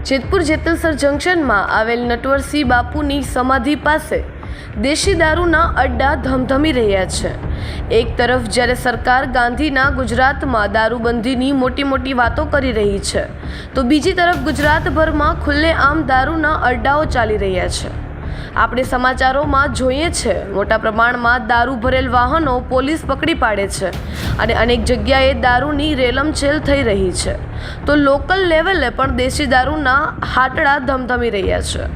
જેતપુર જેતલસર જંકશનમાં આવેલ નટવરસિંહ બાપુની સમાધિ પાસે દેશી દારૂના અડ્ડા ધમધમી રહ્યા છે। એક તરફ જ્યારે સરકાર ગાંધીના ગુજરાતમાં દારૂબંધીની મોટી વાતો કરી રહી છે, તો બીજી તરફ ગુજરાતભરમાં ખુલ્લેઆમ દારૂના અડ્ડાઓ ચાલી રહ્યા છે। આપણે સમાચારોમાં જોઈએ છે, મોટા પ્રમાણમાં દારૂ ભરેલ વાહનો પોલીસ પકડી પાડે છે અને અનેક જગ્યાએ દારૂની રેલમછેલ થઈ રહી છે, તો લોકલ લેવલે પણ દેશી દારૂના હાટડા ધમધમી રહ્યા છે।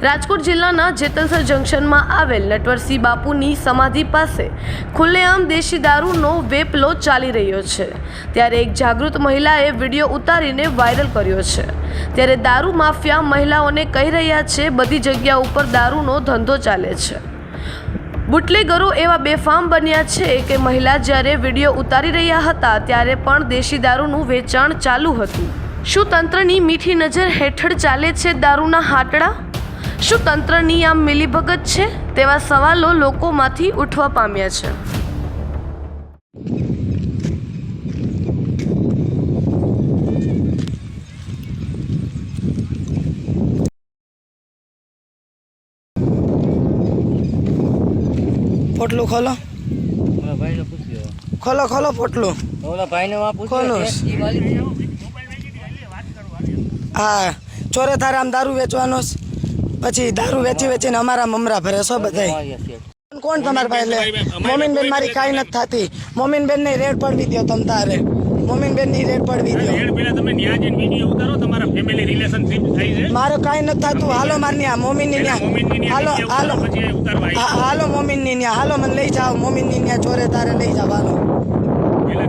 રાજકોટ જિલ્લાના જેતલસર જંકશનમાં આવેલ નટવરસિંહ બાપુની સમાધિ પાસે ખુલ્લેઆમ દેશી દારૂનો વેપલો ચાલી રહ્યો છે, ત્યારે એક જાગૃત મહિલાએ વિડીયો ઉતારીને વાયરલ કર્યો છે। ત્યારે દારૂ માફિયા મહિલાઓને કહી રહ્યા છે, બધી જગ્યા ઉપર દારૂનો ધંધો ચાલે છે। બુટલેગરો એવા બેફામ બન્યા છે કે મહિલા જ્યારે વિડીયો ઉતારી રહ્યા હતા ત્યારે પણ દેશી દારૂનું વેચાણ ચાલુ હતું। શું તંત્રની મીઠી નજર હેઠળ ચાલે છે દારૂના હાટડા? શું તંત્રની આ મિલીભગત છે? તેવા સવાલો લોકોમાંથી ઉઠવા પામ્યા છે। પોટલું ખોલો, ભાઈને પૂછ્યો, ખોલો ખોલો પોટલું ઓલા ભાઈને વા ખોલો। હા, ચોરે તારે આમ દારૂ વેચવાનો છે, પછી દારૂ વેચીને અમારા મમરા ભરે છો બધાય। કોણ તમારા પાસે લે? મોમીનબેન મારી કાંઈ નથી થતી। મોમીનબેન ની રેડ પડવી દો તમ તારે, મોમીનબેન ની રેડ પડવી દો। મારે કાંઈ નથી થતું, હાલો મારની આ મોમીન ની ન્યા, હાલો હાલો હાલો મોમીન ની ન્યા, હાલો મને લઈ જાઓ, મોમીન ની ન્યા ચોરે તારે લઈ જાઓ, હાલો।